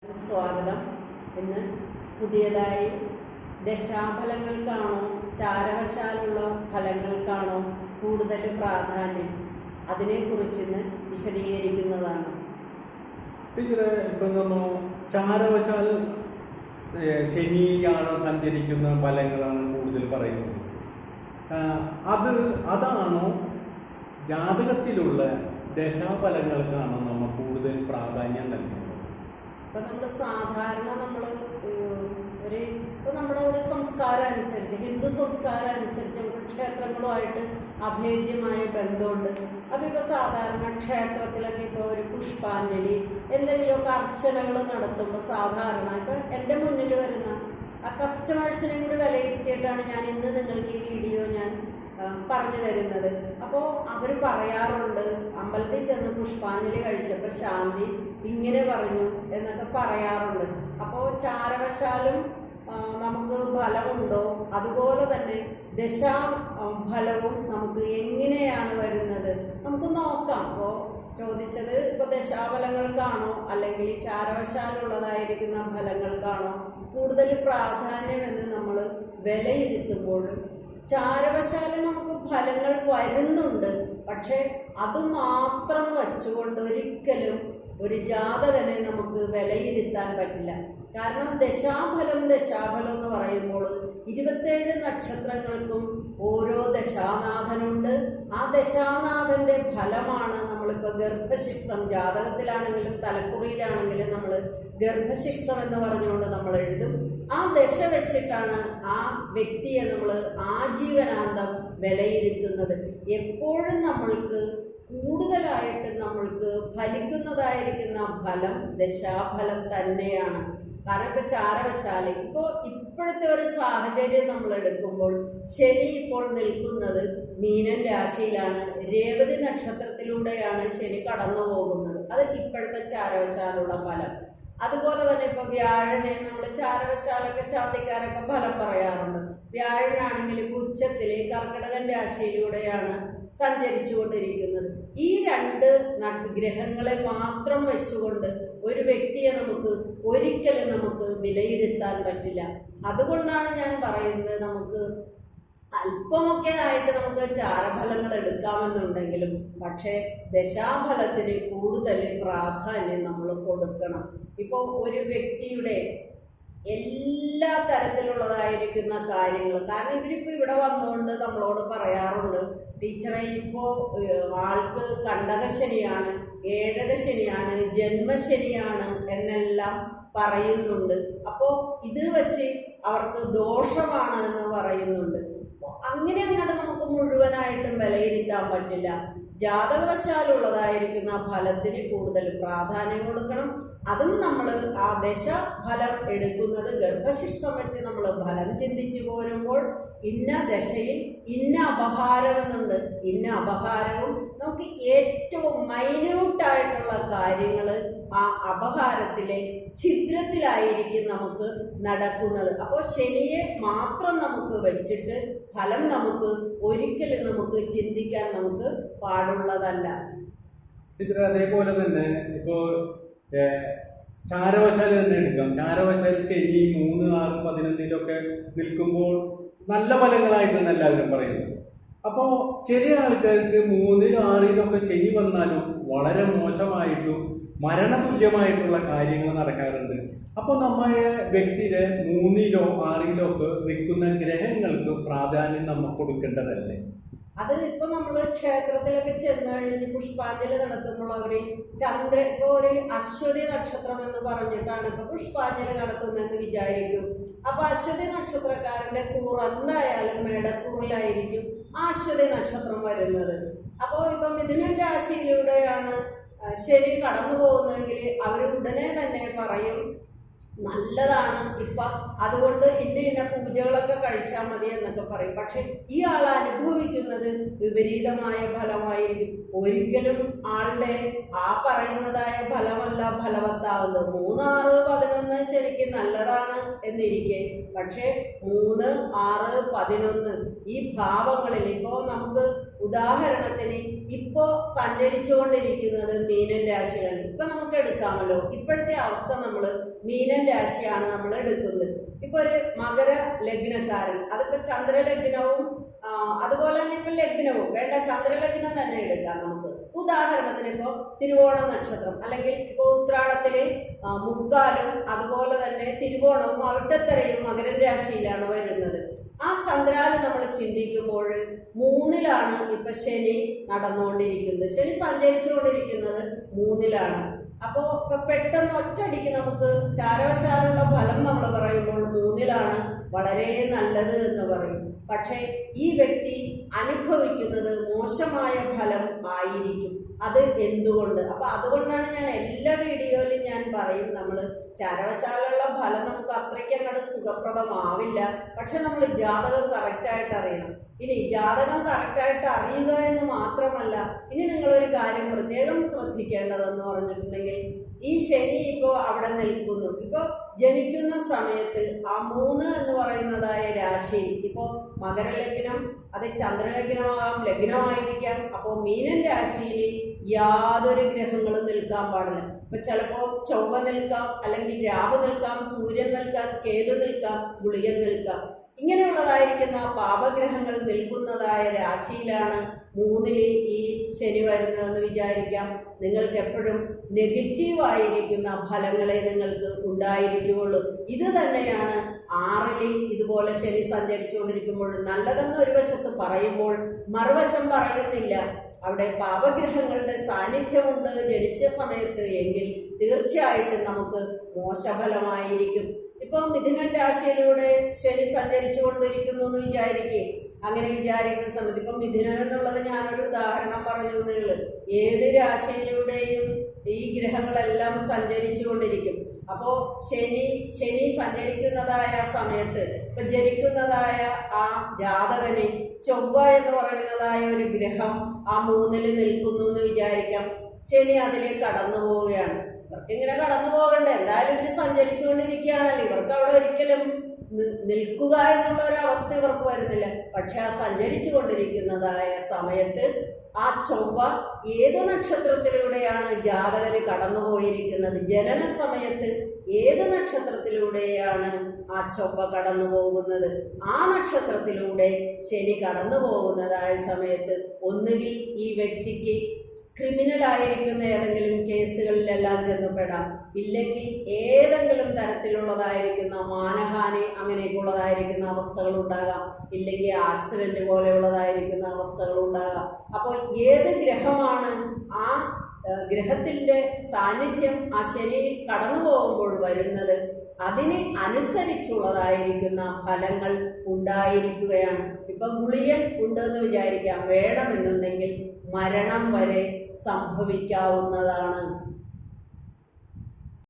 സ്വാഗതം. ഇന്ന് പുതിയതായി ദശാഫലങ്ങൾക്കാണോ ചാരവശാലുള്ള ഫലങ്ങൾക്കാണോ കൂടുതൽ പ്രാധാന്യം, അതിനെക്കുറിച്ച് ഇന്ന് വിശദീകരിക്കുന്നതാണ്. ടീച്ചറെ, ഇപ്പം നമ്മൾ ചാരവശാൽ ശനിയാണ് സഞ്ചരിക്കുന്ന ഫലങ്ങളാണ് കൂടുതൽ പറയുന്നത്. അതാണോ ജാതകത്തിലുള്ള ദശാഫലങ്ങൾക്കാണോ നമ്മൾ കൂടുതൽ പ്രാധാന്യം നൽകുന്നത്? ഇപ്പം നമ്മൾ സാധാരണ നമ്മുടെ ഒരു സംസ്കാരം അനുസരിച്ച്, ഹിന്ദു സംസ്കാരം അനുസരിച്ച് നമുക്ക് ക്ഷേത്രങ്ങളുമായിട്ട് അഭേദ്യമായ ബന്ധമുണ്ട്. അപ്പോൾ ഇപ്പോൾ സാധാരണ ക്ഷേത്രത്തിലൊക്കെ ഇപ്പോൾ ഒരു പുഷ്പാഞ്ജലി എന്തെങ്കിലുമൊക്കെ അർച്ചനകൾ നടത്തുമ്പോൾ സാധാരണ ഇപ്പോൾ എൻ്റെ മുന്നിൽ വരുന്ന ആ കസ്റ്റമേഴ്സിനെയും കൂടി വിലയിരുത്തിയിട്ടാണ് ഞാൻ ഇന്ന് നിങ്ങൾക്ക് ഈ വീഡിയോ ഞാൻ പറഞ്ഞു തരുന്നത്. അപ്പോൾ അവർ പറയാറുണ്ട്, അമ്പലത്തിൽ ചെന്ന് പുഷ്പാഞ്ജലി കഴിച്ചപ്പോൾ ശാന്തി ഇങ്ങനെ പറഞ്ഞു എന്നൊക്കെ പറയാറുണ്ട്. അപ്പോൾ ചാരവശാലും നമുക്ക് ഫലമുണ്ടോ, അതുപോലെ തന്നെ ദശാഫലവും നമുക്ക് എങ്ങനെയാണ് വരുന്നത് നമുക്ക് നോക്കാം. അപ്പോൾ ചോദിച്ചത് ഇപ്പോൾ ദശാഫലങ്ങൾക്കാണോ അല്ലെങ്കിൽ ചാരവശാലുള്ളതായിരിക്കുന്ന ഫലങ്ങൾക്കാണോ കൂടുതൽ പ്രാധാന്യമെന്ന് നമ്മൾ വിലയിരുത്തുമ്പോൾ ചാരവശാല നമുക്ക് ഫലങ്ങൾ വരുന്നുണ്ട്. പക്ഷെ അതുമാത്രം വച്ചുകൊണ്ട് ഒരിക്കലും ഒരു ജാതകനെ നമുക്ക് വിലയിരുത്താൻ പറ്റില്ല. കാരണം ദശാഫലം എന്ന് പറയുമ്പോൾ 27 നക്ഷത്രങ്ങൾക്കും ഓരോ ദശാനാഥനുണ്ട്. ആ ദശാനാഥൻ്റെ ഫലമാണ് നമ്മളിപ്പോൾ ഗർഭശിഷ്ടം, ജാതകത്തിലാണെങ്കിലും തലക്കുറിയിലാണെങ്കിലും നമ്മൾ ഗർഭശിഷ്ടം എന്ന് പറഞ്ഞുകൊണ്ട് നമ്മൾ എഴുതും. ആ ദശ വെച്ചിട്ടാണ് ആ വ്യക്തിയെ നമ്മൾ ആജീവനാന്തം വിലയിരുത്തുന്നത്. എപ്പോഴും നമ്മൾക്ക് കൂടുതലായിട്ട് നമ്മൾക്ക് ഫലിക്കുന്നതായിരിക്കുന്ന ഫലം ദശാഫലം തന്നെയാണ്. കാരണം ഇപ്പോൾ ചാരവശാല ഇപ്പോഴത്തെ ഒരു സാഹചര്യം നമ്മൾ എടുക്കുമ്പോൾ ശനി ഇപ്പോൾ നിൽക്കുന്നത് മീനൻ രാശിയിലാണ്. രേവതി നക്ഷത്രത്തിലൂടെയാണ് ശനി കടന്നു പോകുന്നത്. അത് ഇപ്പോഴത്തെ ചാരവശാലുള്ള ഫലം. അതുപോലെ തന്നെ ഇപ്പോൾ വ്യാഴനെ നമ്മൾ ചാരവശാലൊക്കെ ശാന്തിക്കാരൊക്കെ ഫലം പറയാറുണ്ട്. വ്യാഴനാണെങ്കിൽ ഉച്ചത്തിൽ കർക്കിടകൻ രാശിയിലൂടെയാണ് സഞ്ചരിച്ചു കൊണ്ടിരിക്കുന്നത്. ഈ 2 ഗ്രഹങ്ങളെ മാത്രം വെച്ചുകൊണ്ട് ഒരു വ്യക്തിയെ നമുക്ക് ഒരിക്കലും നമുക്ക് വിലയിരുത്താൻ പറ്റില്ല. അതുകൊണ്ടാണ് ഞാൻ പറയുന്നത്, നമുക്ക് അല്പമൊക്കെ ആയിട്ട് നമുക്ക് ചാരഫലങ്ങൾ എടുക്കാമെന്നുണ്ടെങ്കിലും പക്ഷേ ദശാഫലത്തിന് കൂടുതൽ പ്രാധാന്യം നമ്മൾ കൊടുക്കണം. ഇപ്പോൾ ഒരു വ്യക്തിയുടെ എല്ലാ തരത്തിലുള്ളതായിരിക്കുന്ന കാര്യങ്ങൾ, കാരണം ഇവരിപ്പോൾ ഇവിടെ വന്നുകൊണ്ട് നമ്മളോട് പറയാറുണ്ട്, ടീച്ചറെ ഇപ്പോൾ ആൾക്ക് കണ്ടകശനിയാണ്, 7ര ശനിയാണ്, ജന്മശനിയാണ് എന്നെല്ലാം പറയുന്നുണ്ട്. അപ്പോൾ ഇത് വെച്ച് അവർക്ക് ദോഷമാണ് എന്ന് പറയുന്നുണ്ട്. അങ്ങനെ അങ്ങോട്ട് നമുക്ക് മുഴുവനായിട്ടും വിലയിരുത്താൻ പറ്റില്ല. ജാതകവശാലുള്ളതായിരിക്കുന്ന ഫലത്തിന് കൂടുതൽ പ്രാധാന്യം കൊടുക്കണം. അതും നമ്മൾ ആ ദശഫലം എടുക്കുന്നത് ഗർഭശിഷ്ടം വെച്ച് നമ്മൾ ഫലം ചിന്തിച്ചു പോരുമ്പോൾ ഇന്ന ദശയിൽ ഇന്ന അപഹാരമെന്നുണ്ട്. ഇന്ന അപഹാരവും നമുക്ക് ഏറ്റവും മൈന്യൂട്ടായിട്ടുള്ള കാര്യങ്ങൾ ആ അപഹാരത്തിലെ ഛിദ്രത്തിലായിരിക്കും നമുക്ക് നടക്കുന്നത്. അപ്പോൾ ശനിയെ മാത്രം നമുക്ക് വെച്ചിട്ട് ഫലം നമുക്ക് ഒരിക്കലും നമുക്ക് ചിന്തിക്കാൻ നമുക്ക് പാടുള്ളതല്ല. അതേപോലെ തന്നെ ഇപ്പോൾ ചാരവശാല തന്നെ എടുക്കാം. ചാരവശാല ശനി 3, 6, 11 നിൽക്കുമ്പോൾ നല്ല ഫലങ്ങളായിട്ടാണ് എല്ലാവരും പറയുന്നത്. അപ്പോൾ ചില ആൾക്കാർക്ക് 3, 6 ശനി വന്നാലും വളരെ മോശമായിട്ടും മരണതുല്യമായിട്ടുള്ള കാര്യങ്ങൾ നടക്കാറുണ്ട്. അപ്പോൾ നമ്മുടെ വ്യക്തിയുടെ 3, 6 നിൽക്കുന്ന ഗ്രഹങ്ങൾക്ക് പ്രാധാന്യം നമ്മൾ കൊടുക്കേണ്ടതല്ലേ? അത് ഇപ്പോൾ നമ്മൾ ക്ഷേത്രത്തിലൊക്കെ ചെന്ന് കഴിഞ്ഞ് പുഷ്പാഞ്ജലി നടത്തുമ്പോൾ അവർ ഇപ്പോൾ ഒരു അശ്വതി നക്ഷത്രം എന്ന് പറഞ്ഞിട്ടാണ് ഇപ്പോൾ പുഷ്പാഞ്ജലി നടത്തുന്നതെന്ന് വിചാരിക്കും. അപ്പോൾ അശ്വതി നക്ഷത്രക്കാരൻ്റെ എന്തായാലും മേടക്കൂറിലായിരിക്കും അശ്വതി നക്ഷത്രം വരുന്നത്. അപ്പോൾ ഇപ്പം മിഥുന രാശിയിലൂടെയാണ് ശനി കടന്നു പോകുന്നതെങ്കിൽ അവർ ഉടനെ തന്നെ പറയും നല്ലതാണ് ഇപ്പം, അതുകൊണ്ട് ഇന്ന പൂജകളൊക്കെ കഴിച്ചാൽ മതി എന്നൊക്കെ പറയും. പക്ഷെ ഈ ആൾ അനുഭവിക്കുന്നത് വിപരീതമായ ഫലമായിരിക്കും. ഒരിക്കലും ആളുടെ ആ പറയുന്നതായ ഫലമല്ല ഫലവത്താവുന്നത്. 3, 6, 11 കഴിക്കുന്നത് ശരിക്കും നല്ലതാണ് എന്നിരിക്കെ, പക്ഷേ 3, 6, 11 ഈ ഭാവങ്ങളിൽ ഇപ്പോൾ നമുക്ക് ഉദാഹരണത്തിന് ഇപ്പോ സഞ്ചരിച്ചുകൊണ്ടിരിക്കുന്നത് മീനൻ രാശിയാണ്. ഇപ്പൊ നമുക്ക് എടുക്കാമല്ലോ, ഇപ്പോഴത്തെ അവസ്ഥ നമ്മൾ മീനൻ രാശിയാണ് നമ്മൾ എടുക്കുന്നത്. ഇപ്പൊ ഒരു മകര ലഗ്നക്കാരൻ, അതിപ്പോ ചന്ദ്രലഗ്നവും അതുപോലെ തന്നെ ഇപ്പൊ ലഗ്നവും വേണ്ട, ചന്ദ്രലഗ്നം തന്നെ എടുക്കാം നമുക്ക്. ഉദാഹരണത്തിന് ഇപ്പോ തിരുവോണ നക്ഷത്രം, അല്ലെങ്കിൽ ഇപ്പൊ ഉത്രാടത്തിലെ മുക്കാലും അതുപോലെ തന്നെ തിരുവോണവും അവിട്ടത്തരയും മകരൻ രാശിയിലാണ് വരുന്നത്. ആ ചന്ദ്രാല് നമ്മൾ ചിന്തിക്കുമ്പോൾ 3ലാണ് ഇപ്പൊ ശനി നടന്നുകൊണ്ടിരിക്കുന്നത്. ശനി സഞ്ചരിച്ചുകൊണ്ടിരിക്കുന്നത് 3ലാണ്. അപ്പോൾ ഇപ്പൊ പെട്ടെന്ന് ഒറ്റയടിക്ക് നമുക്ക് ചാരവശാലുള്ള ഫലം നമ്മൾ പറയുമ്പോൾ 3ലാണ് വളരെ നല്ലത് എന്ന് പറയും. പക്ഷേ ഈ വ്യക്തി അനുഭവിക്കുന്നത് മോശമായ ഫലം ആയിരിക്കും. അത് എന്തുകൊണ്ട്? അപ്പൊ അതുകൊണ്ടാണ് ഞാൻ എല്ലാ വീഡിയോയിലും ഞാൻ പറയും, നമ്മൾ ചാരവശാലുള്ള ഫലം നമുക്ക് അത്രയ്ക്ക് അങ്ങോട്ട് സുഖപ്രദമാവില്ല. പക്ഷെ നമ്മൾ ജാതകം കറക്റ്റായിട്ട് അറിയണം. ഇനി ജാതകം കറക്റ്റായിട്ട് അറിയുക എന്ന് മാത്രമല്ല, ഇനി നിങ്ങളൊരു കാര്യം പ്രത്യേകം ശ്രദ്ധിക്കേണ്ടതെന്ന് പറഞ്ഞിട്ടുണ്ടെങ്കിൽ, ഈ ശനി ഇപ്പോൾ അവിടെ നിൽക്കുന്നു. ഇപ്പോൾ ജനിക്കുന്ന സമയത്ത് ആ 3 എന്ന് പറയുന്നതായ രാശി, ഇപ്പോൾ മകരലഗ്നം, അത് ചന്ദ്രലഗ്നമാകാം, ലഗ്നമായിരിക്കാം. അപ്പോൾ മീനൻ രാശിയിൽ യാതൊരു ഗ്രഹങ്ങളും നിൽക്കാൻ പാടില്ല. ഇപ്പൊ ചിലപ്പോൾ ചൊവ്വ നിൽക്കാം, അല്ലെങ്കിൽ രാഹു നിൽക്കാം, സൂര്യൻ നിൽക്കാം, കേതു നിൽക്കാം, ഗുളികൻ നിൽക്കാം. ഇങ്ങനെയുള്ളതായിരിക്കുന്ന പാപഗ്രഹങ്ങൾ നിൽക്കുന്നതായ രാശിയിലാണ് 3ൽ ഈ ശനി വരുന്നതെന്ന് വിചാരിക്കാം. നിങ്ങൾക്ക് എപ്പോഴും നെഗറ്റീവായിരിക്കുന്ന ഫലങ്ങളെ നിങ്ങൾക്ക് ഉണ്ടായിരിക്കുകയുള്ളൂ. ഇത് തന്നെയാണ് 6ൽ ഇതുപോലെ ശനി സഞ്ചരിച്ചുകൊണ്ടിരിക്കുമ്പോൾ നല്ലതെന്ന് ഒരു വശത്ത് പറയുമ്പോൾ മറുവശം പറയുന്നില്ല. അവിടെ പാപഗ്രഹങ്ങളുടെ സാന്നിധ്യമുണ്ട് ജനിച്ച സമയത്ത് എങ്കിൽ തീർച്ചയായിട്ടും നമുക്ക് മോശഫലമായിരിക്കും. ഇപ്പം മിഥുനൻ രാശിയിലൂടെ ശനി സഞ്ചരിച്ചു കൊണ്ടിരിക്കുന്നു എന്ന് വിചാരിക്കും. അങ്ങനെ വിചാരിക്കുന്ന സമയത്ത് ഇപ്പം മിഥുനം എന്നുള്ളത് ഞാനൊരു ഉദാഹരണം പറഞ്ഞു എന്നുള്ളൂ. ഏത് രാശിയിലൂടെയും ഈ ഗ്രഹങ്ങളെല്ലാം സഞ്ചരിച്ചു കൊണ്ടിരിക്കും. അപ്പോൾ ശനി സഞ്ചരിക്കുന്നതായ സമയത്ത് ഇപ്പൊ ജനിക്കുന്നതായ ആ ജാതകന് ചൊവ്വ എന്ന് പറയുന്നതായ ഒരു ഗ്രഹം ആ 3ൽ നിൽക്കുന്നു എന്ന് വിചാരിക്കാം. ശനി അതിലേക്ക് കടന്നു പോവുകയാണ്. ഇവർക്ക് ഇങ്ങനെ കടന്നു പോകണ്ടേ, എന്തായാലും ഇവർ സഞ്ചരിച്ചുകൊണ്ടിരിക്കുകയാണല്ലോ, ഇവർക്ക് അവിടെ ഒരിക്കലും നിൽക്കുക എന്നുള്ള ഒരു അവസ്ഥ ഇവർക്ക് വരുന്നില്ല. പക്ഷെ ആ സഞ്ചരിച്ചു കൊണ്ടിരിക്കുന്നതായ സമയത്ത് ആ ചൊവ്വ ഏത് നക്ഷത്രത്തിലൂടെയാണ് ജാതകന് കടന്നു പോയിരിക്കുന്നത്, ജനന സമയത്ത് ഏത് നക്ഷത്രത്തിലൂടെയാണ് ആ ചൊവ്വ കടന്നു പോകുന്നത്, ആ നക്ഷത്രത്തിലൂടെ ശനി കടന്നു പോകുന്നതായ സമയത്ത് ഒന്നുകിൽ ഈ വ്യക്തിക്ക് ക്രിമിനലായിരിക്കുന്ന ഏതെങ്കിലും കേസുകളിലെല്ലാം ചെന്നപ്പെടാം, ഇല്ലെങ്കിൽ ഏതെങ്കിലും തരത്തിലുള്ളതായിരിക്കുന്ന മാനഹാനി അങ്ങനെയൊക്കെയുള്ളതായിരിക്കുന്ന അവസ്ഥകൾ ഉണ്ടാകാം, ഇല്ലെങ്കിൽ ആക്സിഡന്റ് പോലെയുള്ളതായിരിക്കുന്ന അവസ്ഥകൾ ഉണ്ടാകാം. അപ്പോൾ ഏത് ഗ്രഹമാണ് ആ ഗ്രഹത്തിൻ്റെ സാന്നിധ്യം ആ ശനി കടന്നു പോകുമ്പോൾ വരുന്നത്, അതിന് അനുസരിച്ചുള്ളതായിരിക്കുന്ന ഫലങ്ങൾ ഉണ്ടായിരിക്കുകയാണ്. ഇപ്പം ഗുളികൻ ഉണ്ടെന്ന് വിചാരിക്കാം, വേണമെന്നുണ്ടെങ്കിൽ മരണം വരെ സംഭവിക്കാവുന്നതാണ്.